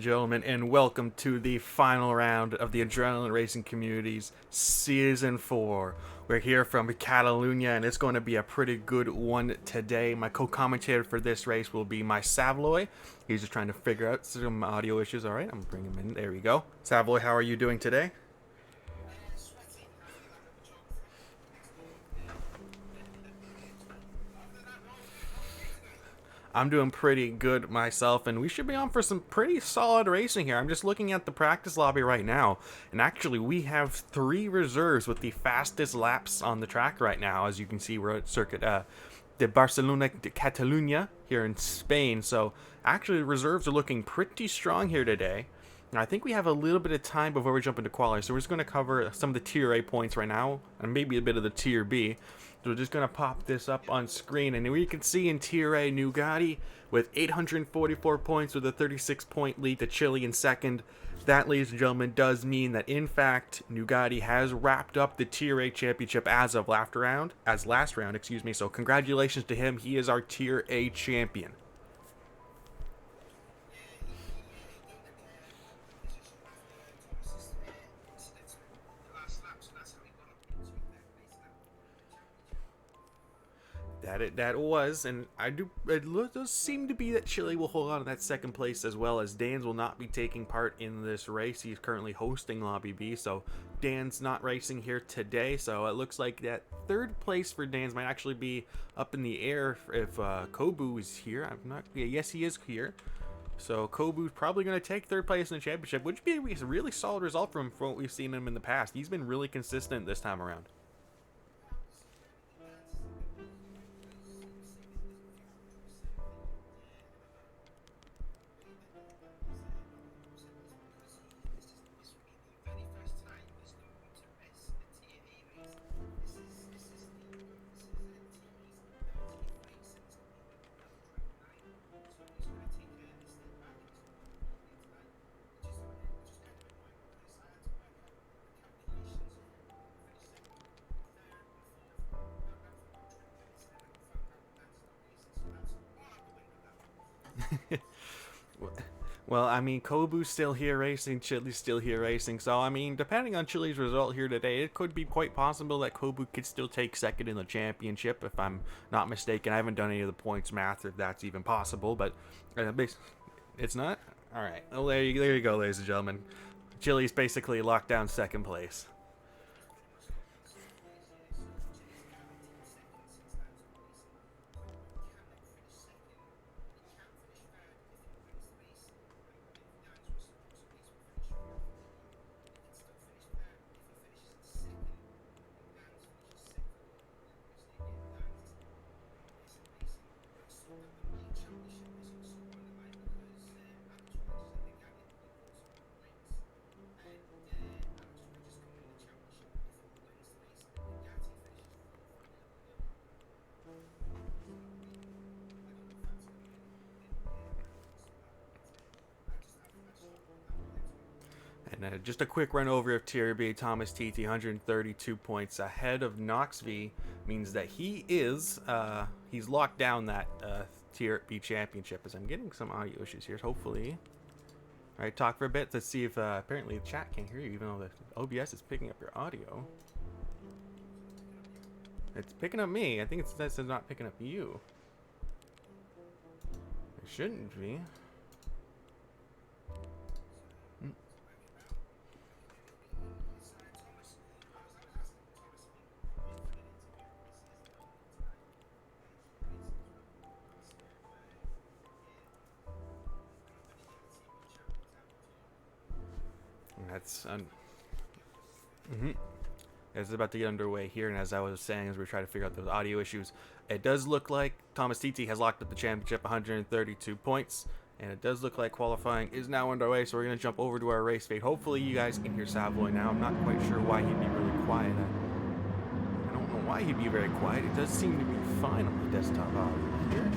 gentlemen, and welcome to the final round of the Adrenaline Racing Community's Season 4. We're here from Catalunya, and it's going to be a pretty good one today. My co-commentator for this race will be my Savoy. He's just trying to figure out some audio issues. All right, I'm bringing him in. There we go. Savoy, how are you doing today? I'm doing pretty good myself, and we should be on for some pretty solid racing here. I'm just looking at the practice lobby right now, and actually we have 3 reserves with the fastest laps on the track right now. As you can see, we're at circuit de Barcelona de Catalunya here in Spain, so actually the reserves are looking pretty strong here today. Now, I think we have a little bit of time before we jump into quali, so we're just going to cover some of the Tier A points right now, and maybe a bit of the Tier B. So we're just going to pop this up on screen, and we can see in Tier A, Nugatti with 844 points with a 36-point lead to Chile in second. That, ladies and gentlemen, does mean that, in fact, Nugatti has wrapped up the Tier A championship as of last round, so congratulations to him. He is our Tier A champion. That was, and it does seem to be that Chile will hold on to that second place, as well as Dan's will not be taking part in this race. He's currently hosting Lobby B, so Dan's not racing here today, so it looks like that third place for Dan's might actually be up in the air if Kobu is here. Yes, he is here. So Kobu's probably going to take third place in the championship, which would be a really solid result from what we've seen him in the past. He's been really consistent this time around. Well, I mean, Kobu's still here racing, Chile's still here racing, so, I mean, depending on Chile's result here today, it could be quite possible that Kobu could still take second in the championship, if I'm not mistaken. I haven't done any of the points math, if that's even possible, but it's not? Alright, well, there you go, ladies and gentlemen. Chile's basically locked down second place. And just a quick run over of Tier B. Thomas Titi, 132 points ahead of Knox V, means that he is he's locked down that Tier B championship. As I'm getting some audio issues here, hopefully. All right, talk for a bit to see if apparently the chat can't hear you, even though the OBS is picking up your audio. It's picking up me. I think it's not picking up you. It shouldn't be. That's It's about to get underway here, and as I was saying, as we're trying to figure out those audio issues, it does look like Thomas Titi has locked up the championship, 132 points, and it does look like qualifying is now underway. So we're going to jump over to our race fate. Hopefully you guys can hear Savoy now. I'm not quite sure why he'd be really quiet. I don't know why he'd be very quiet. It does seem to be fine on the desktop audio here.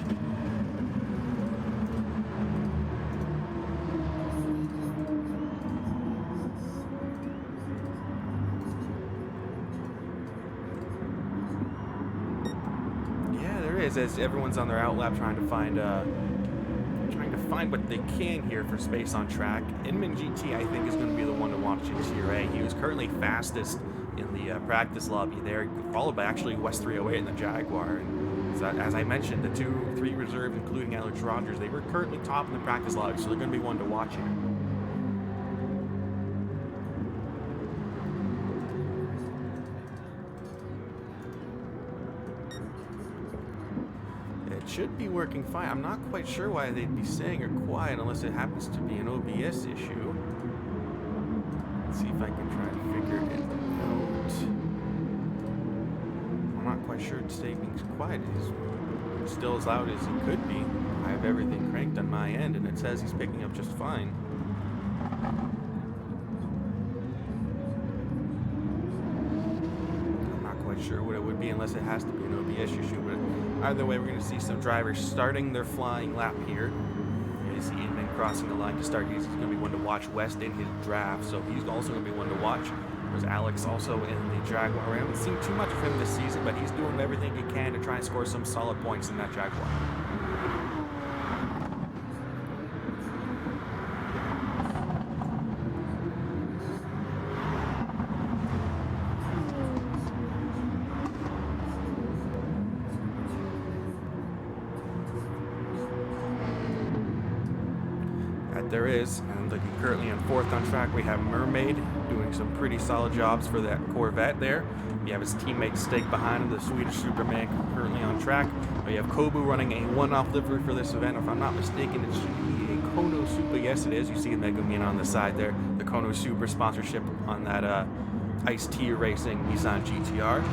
As everyone's on their outlap trying to find what they can here for space on track. Inman GT, I think, is going to be the one to watch in Tier A. He was currently fastest in the practice lobby there, followed by actually West 308 in the Jaguar. And so, as I mentioned, the 2-3 reserves, including Alex Rogers, they were currently top in the practice lobby, so they're going to be one to watch here. Should be working fine. I'm not quite sure why they'd be saying or quiet unless it happens to be an OBS issue. Let's see if I can try to figure it out. I'm not quite sure it's staying quiet. It's still as loud as it could be. I have everything cranked on my end and it says he's picking up just fine. I'm not quite sure what it would be unless it has to be an OBS issue, but either way, we're going to see some drivers starting their flying lap here. You see Inman crossing the line to start. He's going to be one to watch. West in his draft, so he's also going to be one to watch. There's Alex also in the Jaguar. We haven't seen too much of him this season, but he's doing everything he can to try and score some solid points in that Jaguar. There is, and looking currently on 4th on track, we have Mermaid doing some pretty solid jobs for that Corvette there. We have his teammate Stig behind him, the Swedish Superman, currently on track. We have Kobu running a one-off livery for this event. If I'm not mistaken, it should be a Kono Super. Yes, it is. You see Megumin on the side there, the Kono Super sponsorship on that Ice-T Racing Nissan GTR.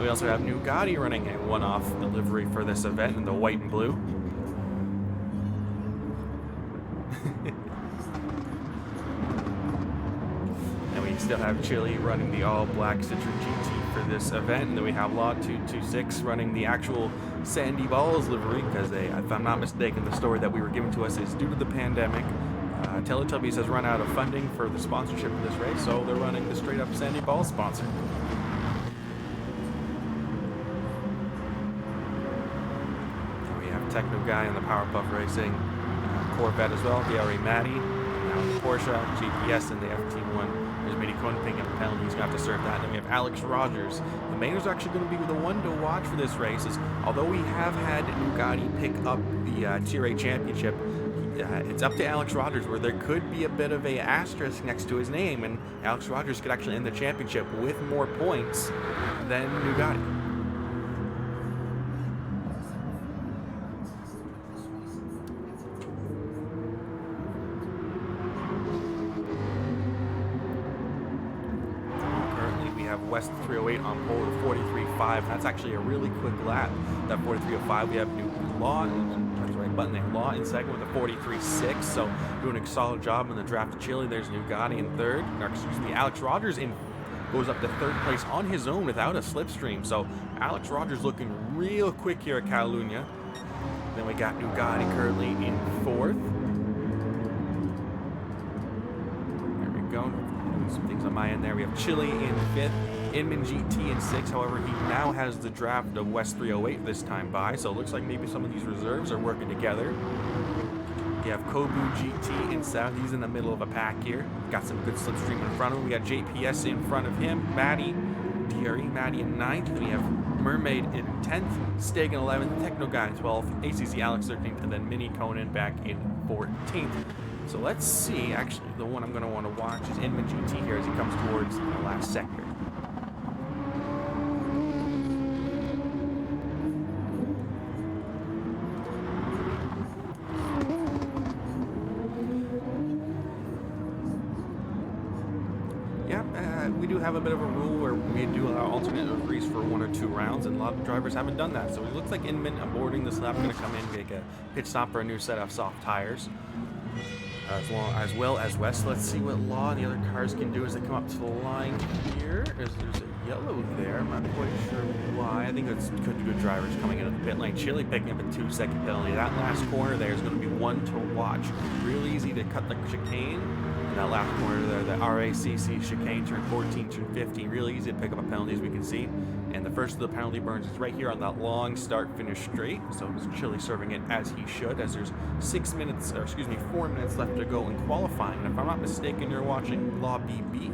We also have Nugatti running a one-off delivery for this event in the white and blue. Still have Chile running the all-black Citroen GT for this event, and then we have Law 226 running the actual Sandy Balls livery, because if I'm not mistaken, the story that we were given to us is due to the pandemic, Teletubbies has run out of funding for the sponsorship of this race, so they're running the straight-up Sandy Balls sponsor. And we have Techno Guy in the Powerpuff Racing Corvette as well, DRE Matty, now the Porsche, GPS, and the FT1. There's Mitty Cohn picking up a penalty. He's going to have to serve that. And then we have Alex Rogers. The main is actually going to be the one to watch for this race. Is although we have had Nugatti pick up the Tier A championship, it's up to Alex Rogers, where there could be a bit of a asterisk next to his name, and Alex Rogers could actually end the championship with more points than Nugatti. West 308 on pole with 43.5. That's actually a really quick lap. That 43.05, we have new Law, that's the right button there, Law in second with a 43.6. So doing a solid job in the draft of Chile. There's Nugatti in third. Or, excuse me, Alex Rogers goes up to 3rd place on his own without a slipstream. So Alex Rogers looking real quick here at Catalunya. Then we got Nugatti currently in 4th. There we go. Some things on my end there. We have Chile in 5th, Inman GT in 6th. However, he now has the draft of West 308 this time by, so it looks like maybe some of these reserves are working together. We have Kobu GT in 7th. He's in the middle of a pack here. Got some good slipstream in front of him. We got JPS in front of him. Matty, DRE Matty in 9th. We have Mermaid in 10th, Stig in 11th, Techno Guy in 12th, ACC Alex 13th, and then Mini Conan back in 14th. So let's see, actually, the one I'm going to want to watch is Inman GT here as he comes towards the last sector. We do have a bit of a rule where we do allow alternate liveries for 1 or 2 rounds, and a lot of drivers haven't done that. So it looks like Inman aboarding this lap, going to come in, make a pit stop for a new set of soft tires. As well as West. Let's see what Law and the other cars can do as they come up to the line here. There's a yellow there. I'm not quite sure why. I think it's good drivers coming into the pit lane. Chile picking up a 2-second penalty. That last corner there is going to be one to watch. Real easy to cut the chicane. In that last corner there, the RACC chicane, turn 14, turn 15, really easy to pick up a penalty as we can see. And the first of the penalty burns is right here on that long start-finish straight. So it's Chile serving it as he should, as there's 4 minutes left to go in qualifying. And if I'm not mistaken, you're watching Lobby B.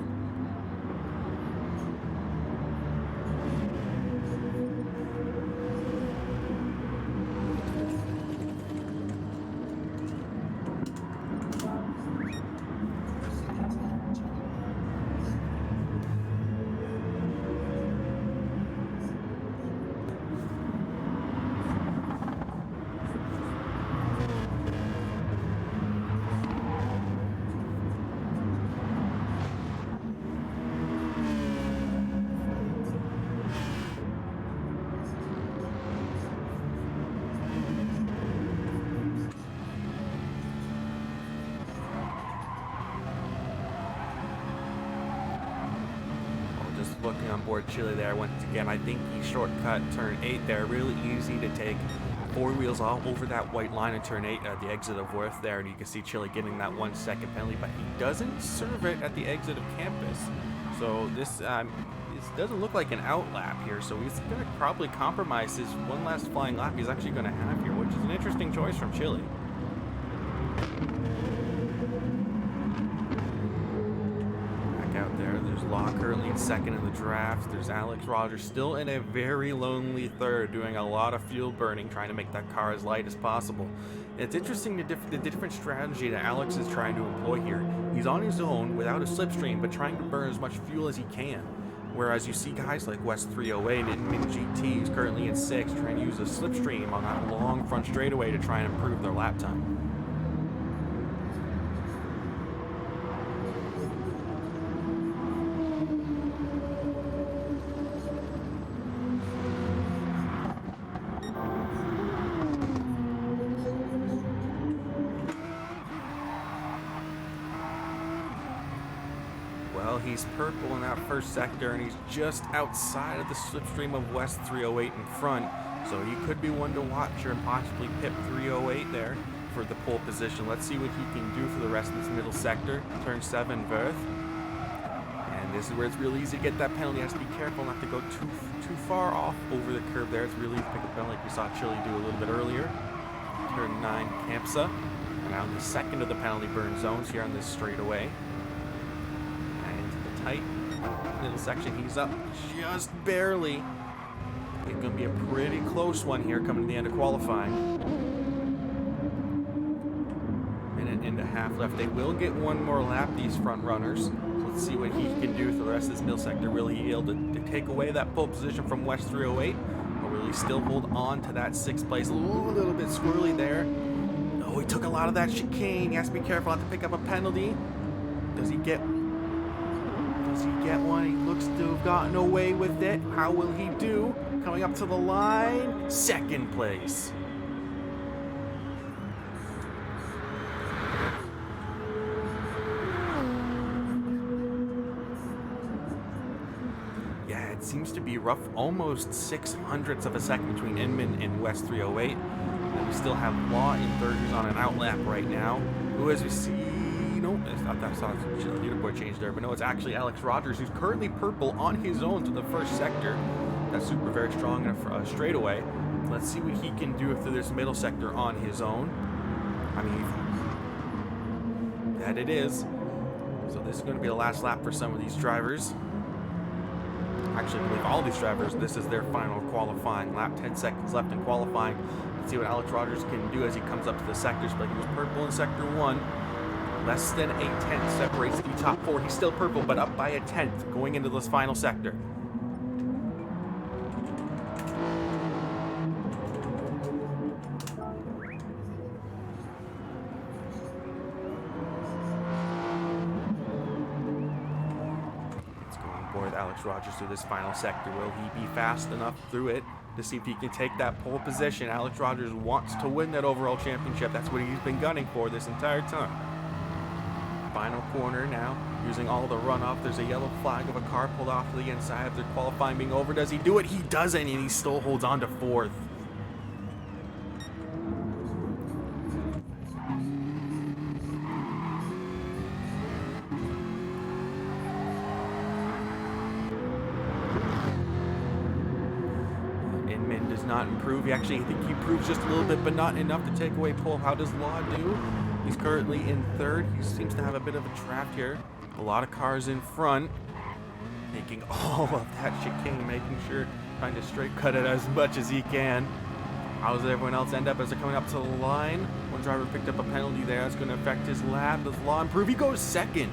Looking on board Chile there once again, I think he shortcut turn 8 there. Really easy to take 4 wheels off over that white line in turn 8 at the exit of Worth there, and you can see Chile getting that 1 second penalty, but he doesn't serve it at the exit of campus. So this doesn't look like an out lap here, so he's going to probably compromise his one last flying lap he's actually going to have here, which is an interesting choice from Chile. There's Law currently in second in the draft. There's Alex Rogers still in a very lonely third, doing a lot of fuel burning, trying to make that car as light as possible. And it's interesting the different strategy that Alex is trying to employ here. He's on his own without a slipstream, but trying to burn as much fuel as he can. Whereas you see guys like West 308 and Inman GT, who's currently in 6th, trying to use a slipstream on that long front straightaway to try and improve their lap time. Well, he's purple in that first sector, and he's just outside of the slipstream of West 308 in front, so he could be one to watch here and possibly pip 308 there for the pole position. Let's see what he can do for the rest of this middle sector. Turn 7, Worth. And this is where it's really easy to get that penalty. He has to be careful not to go too far off over the curb there. It's really easy to pick a penalty like we saw Chile do a little bit earlier. Turn 9, Campsa. And now in the second of the penalty burn zones here on this straightaway. Tight little section, he's up just barely. It's going to be a pretty close one here coming to the end of qualifying. Minute and a half left. They will get one more lap, these front runners. Let's see what he can do for the rest of this middle sector. Will he be able to take away that pole position from West 308, or will he still hold on to that 6th place? A little bit squirrely there. Oh, he took a lot of that chicane. He has to be careful not to pick up a penalty. Does he get one? He looks to have gotten away with it. How will he do? Coming up to the line, 2nd place. Yeah, it seems to be rough, almost 600ths of a second between Inman and West 308. And we still have Law in 3rd, who's on an outlap right now, who, as we see, I saw the leaderboard change there, but no, it's actually Alex Rogers, who's currently purple on his own to the first sector. That's super very strong enough for a straightaway. Let's see what he can do through this middle sector on his own. I mean, that it is. So this is going to be the last lap for some of these drivers. Actually, I believe all these drivers, this is their final qualifying lap. 10 seconds left in qualifying. Let's see what Alex Rogers can do as he comes up to the sectors. But he was purple in sector 1. Less than a 10th separates the top 4. He's still purple, but up by a 10th going into this final sector. Let's go on board Alex Rogers through this final sector. Will he be fast enough through it to see if he can take that pole position? Alex Rogers wants to win that overall championship. That's what he's been gunning for this entire time. Final corner now, using all the runoff. There's a yellow flag of a car pulled off to the inside of their qualifying being over. Does he do it? He doesn't, and he still holds on to 4th. not improve. I think he improves just a little bit, but not enough to take away pole. How does Law do? He's currently in third. He seems to have a bit of a draft here. A lot of cars in front, taking all of that chicane, making sure, trying to straight cut it as much as he can. How does everyone else end up as they're coming up to the line? One driver picked up a penalty there. That's going to affect his lap. Does Law improve? He goes second.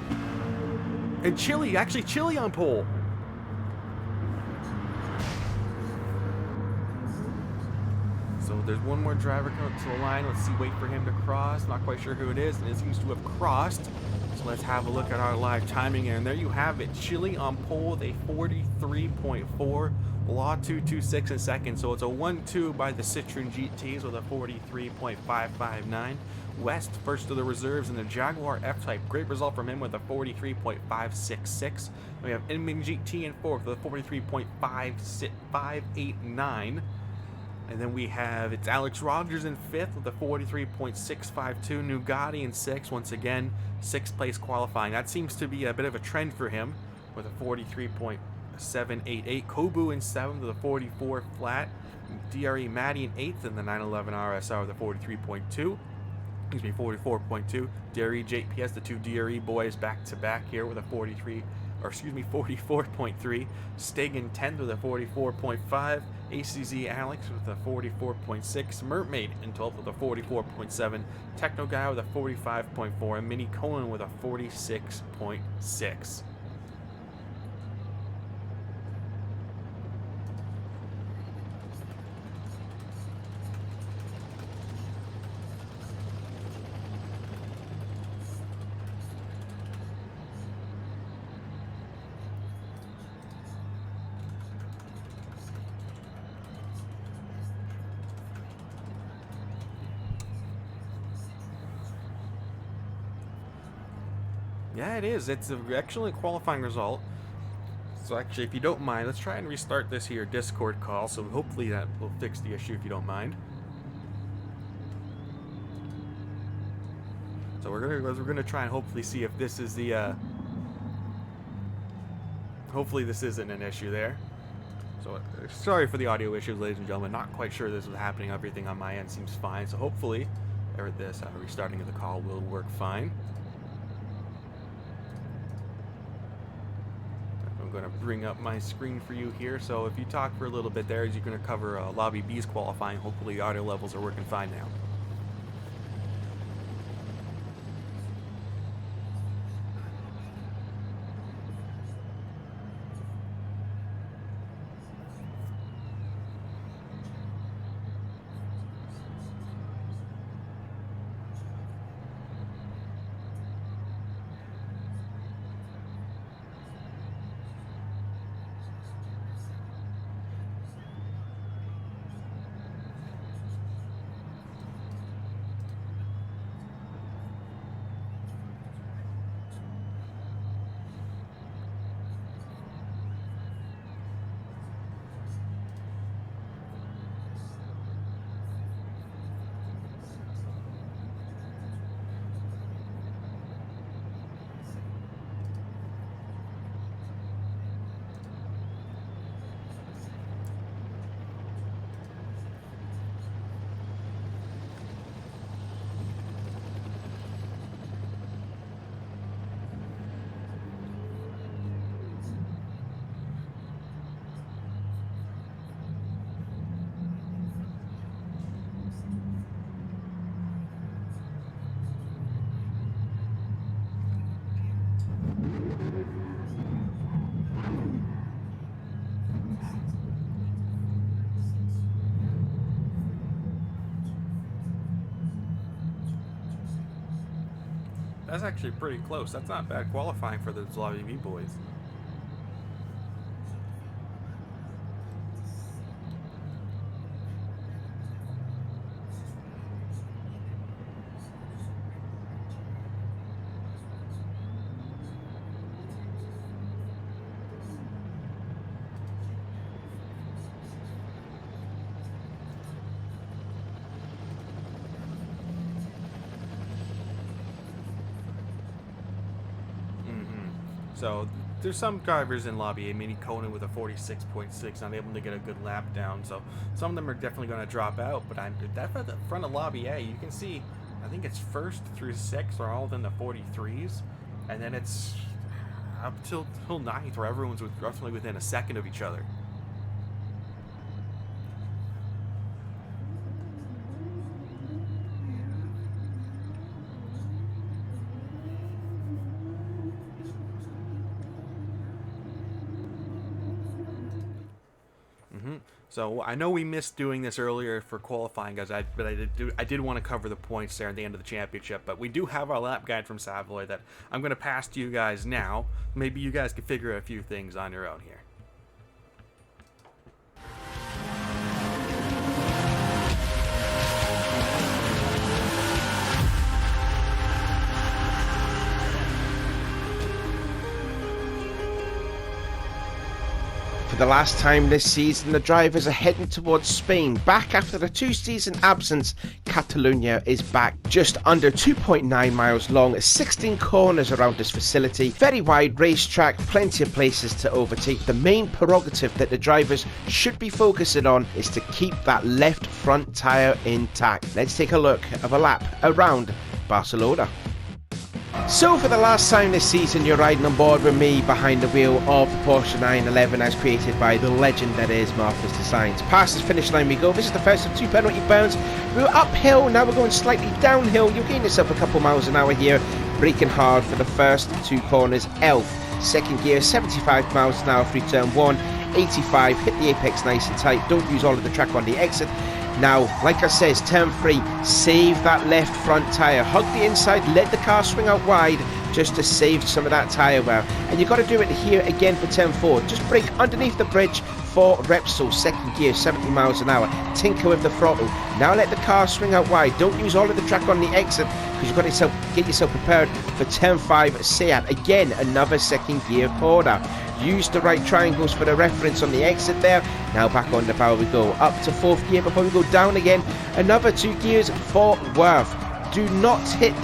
And Chili on pole. So there's one more driver coming up to the line. Let's see, wait for him to cross. Not quite sure who it is, and it seems to have crossed. So let's have a look at our live timing, and there you have it. Chili on pole with a 43.4. Law 226 in second, so it's a 1-2 by the Citroen GTs with a 43.559. West first of the reserves in the Jaguar F-Type. Great result from him with a 43.566. We have Inman GT in fourth with a 43.589. And then we have, it's Alex Rogers in fifth with a 43.652. Nugatti in sixth, once again, sixth place qualifying. That seems to be a bit of a trend for him with a 43.788. Kobu in seventh with a 44 flat. DRE Matty in eighth in the 911 RSR with a 43.2. Excuse me, 44.2. DRE JPS, the two DRE boys back to back here with a 44.3. Stig in 10th with a 44.5. ACZ Alex with a 44.6. Mermaid in 12th with a 44.7. Techno Guy with a 45.4. And Mini Cohen with a 46.6. Yeah, it is. It's an excellent qualifying result. So actually, if you don't mind, let's try and restart this here Discord call. So hopefully that will fix the issue if you don't mind. So we're gonna try and hopefully see if this is the hopefully this isn't an issue there. So sorry for the audio issues, ladies and gentlemen. Not quite sure this was happening. Everything on my end seems fine. So hopefully this restarting of the call will work fine. I'm going to bring up my screen for you here. So if you talk for a little bit there, as you're going to cover Lobby B's qualifying, hopefully audio levels are working fine now. That's actually pretty close. That's not bad qualifying for the Lobby B boys. So there's some drivers in Lobby A, Mini Conan with a 46.6, not able to get a good lap down. So some of them are definitely going to drop out. But I'm that at the front of Lobby A, you can see, I think it's first through sixth are all within the 43s, and then it's up till ninth, where everyone's roughly within a second of each other. So I know we missed doing this earlier for qualifying, guys. But I did want to cover the points there at the end of the championship. But we do have our lap guide from Savoy that I'm going to pass to you guys now. Maybe you guys can figure out a few things on your own here. For the last time this season, the drivers are heading towards Spain. Back after a 2-season absence, Catalunya is back. Just under 2.9 miles long, 16 corners around this facility, very wide racetrack, plenty of places to overtake. The main prerogative that the drivers should be focusing on is to keep that left front tyre intact. Let's take a look of a lap around Barcelona. So for the last time this season, you're riding on board with me behind the wheel of the Porsche 911 as created by the legend that is Marcus Designs. Past the finish line we go. This is the first of 2 penalty bounds. We're uphill, now we're going slightly downhill. You'll gain yourself a couple miles an hour here. Braking hard for the first 2 corners. Elf, second gear, 75 miles an hour through turn 1, 85, hit the apex nice and tight. Don't use all of the track on the exit. Now, like I says, turn 3, save that left front tyre. Hug the inside, let the car swing out wide just to save some of that tyre wear. And you've got to do it here again for turn 4. Just brake underneath the bridge for Repsol, second gear, 70 miles an hour. Tinker with the throttle. Now let the car swing out wide. Don't use all of the track on the exit because you've got to get yourself prepared for turn 5, Seat. Again, another second gear corner. Use the right triangles for the reference on the exit there. Now back on the barrel we go. Up to 4th gear before we go down again. Another 2 gears for Worth. Do not hit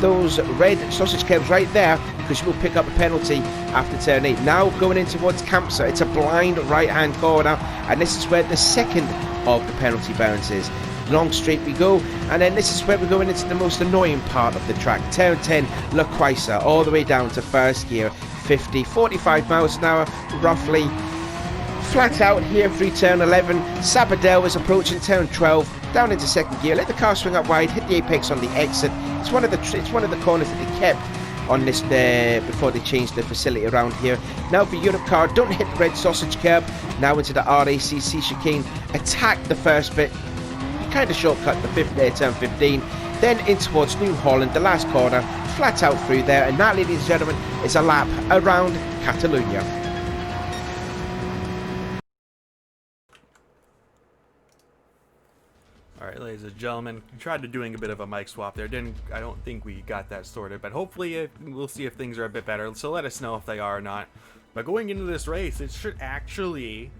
those red sausage curbs right there because you will pick up a penalty after turn 8. Now going in towards Campsa. It's a blind right hand corner and this is where the second of the penalty bounds is. Long straight we go, and then this is where we're going into the most annoying part of the track. Turn 10, La Quaisa, all the way down to 1st gear, 50, 45 miles an hour, roughly. Flat out here through turn 11. Sabadell is approaching turn 12, down into 2nd gear. Let the car swing up wide, hit the apex on the exit. It's one of the corners that they kept on this there before they changed the facility around here. Now for Europe car, don't hit the red sausage curb. Now into the RACC chicane. Attack the first bit. Kind of shortcut the turn 15, then in towards New Holland, the last corner, flat out through there, and that, ladies and gentlemen, is a lap around Catalunya. Alright, ladies and gentlemen, we tried to doing a bit of a mic swap there. I don't think we got that sorted, but hopefully we'll see if things are a bit better, so let us know if they are or not. But going into this race, it should actually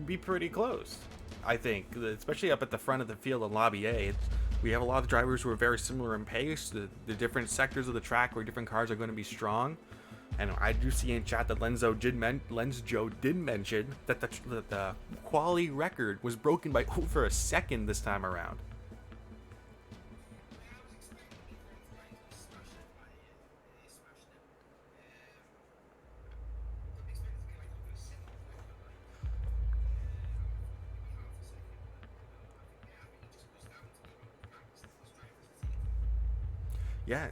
be pretty close, I think, especially up at the front of the field in Lobby A. We have a lot of drivers who are very similar in pace. The different sectors of the track where different cars are going to be strong. And I do see in chat that Lenzo did mention that the quality record was broken by over a second this time around. Yeah.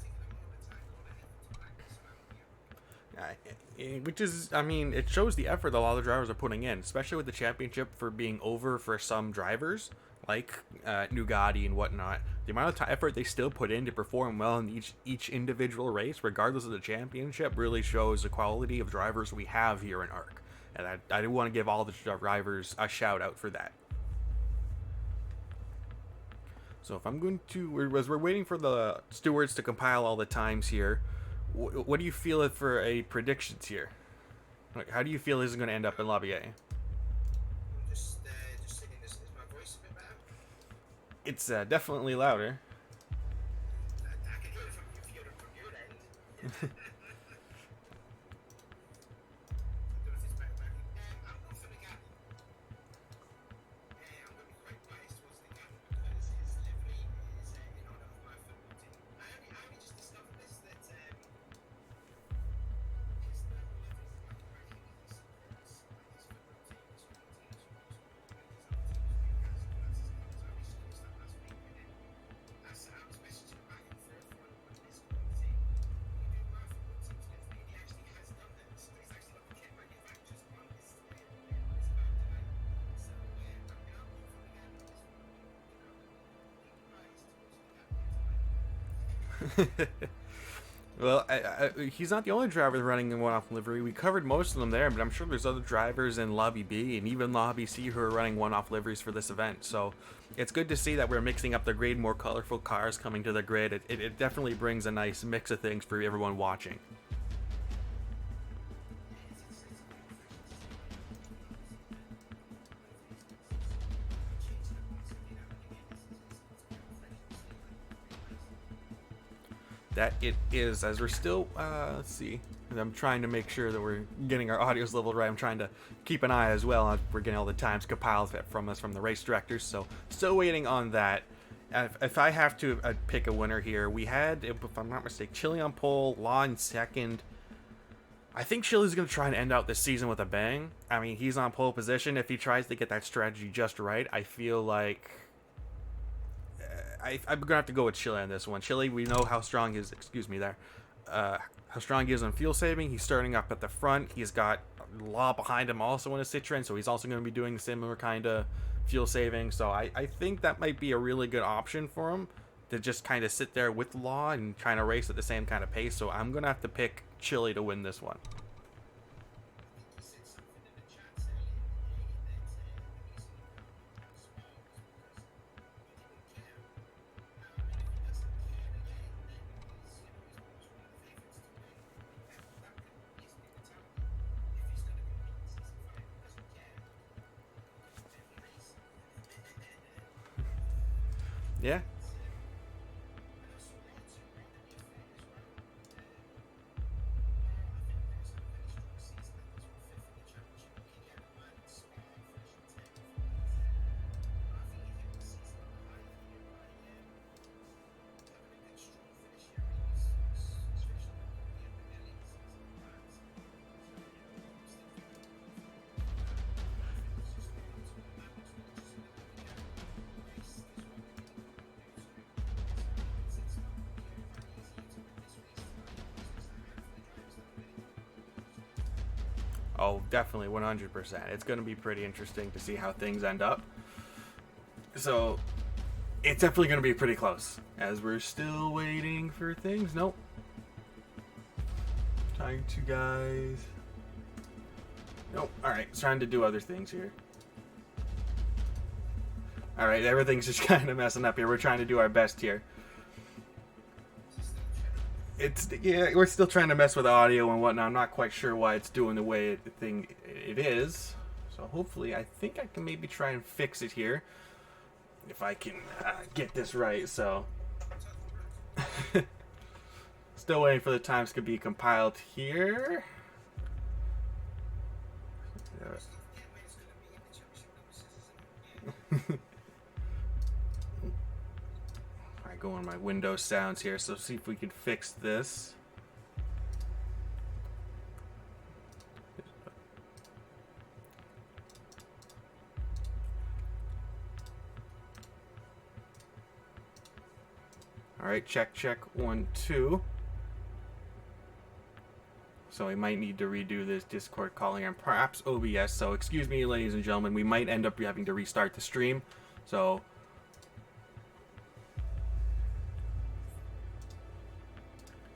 Which is, I mean, it shows the effort that a lot of the drivers are putting in, especially with the championship for being over for some drivers, like Nugatti and whatnot. The amount of effort they still put in to perform well in each individual race, regardless of the championship, really shows the quality of drivers we have here in ARC. And I do want to give all the drivers a shout out for that. So if I'm going to, as we're waiting for the stewards to compile all the times here, what do you feel for a predictions here? Like, how do you feel this is going to end up in Lobby A? Just singing this. Is my voice a bit better? It's definitely louder. I can hear it from your end. Well, he's not the only driver running in one-off livery. We covered most of them there, but I'm sure there's other drivers in Lobby B and even Lobby C who are running one-off liveries for this event. So it's good to see that we're mixing up the grid, more colorful cars coming to the grid. It definitely brings a nice mix of things for everyone watching. That it is, as we're still, let's see, I'm trying to make sure that we're getting our audios leveled right. I'm trying to keep an eye as well. We're getting all the times compiled from us from the race directors, so still waiting on that. If I have to pick a winner here, we had, if I'm not mistaken, Chili on pole, Law in second. I think Chili's going to try and end out this season with a bang. I mean, he's on pole position. If he tries to get that strategy just right, I feel like I'm gonna have to go with Chile on this one. Chile, we know how strong his, how strong he is on fuel saving. He's starting up at the front. He's got Law behind him also in a Citroen, so he's also going to be doing the similar kind of fuel saving. So I think that might be a really good option for him to just kind of sit there with Law and trying to race at the same kind of pace. So I'm gonna have to pick Chile to win this one. Yeah. Oh, definitely, 100%. It's going to be pretty interesting to see how things end up. So, it's definitely going to be pretty close. As we're still waiting for things. Nope. Trying to, guys. Nope. Alright, trying to do other things here. Alright, everything's just kind of messing up here. We're trying to do our best here. Yeah, we're still trying to mess with audio and whatnot. I'm not quite sure why it's doing the way it is. So hopefully, I think I can maybe try and fix it here. If I can get this right, so. Still waiting for the times to be compiled here. I go on my Windows sounds here, so see if we can fix this. Alright, check, 1, 2. So we might need to redo this Discord calling and perhaps OBS. So excuse me, ladies and gentlemen, we might end up having to restart the stream. So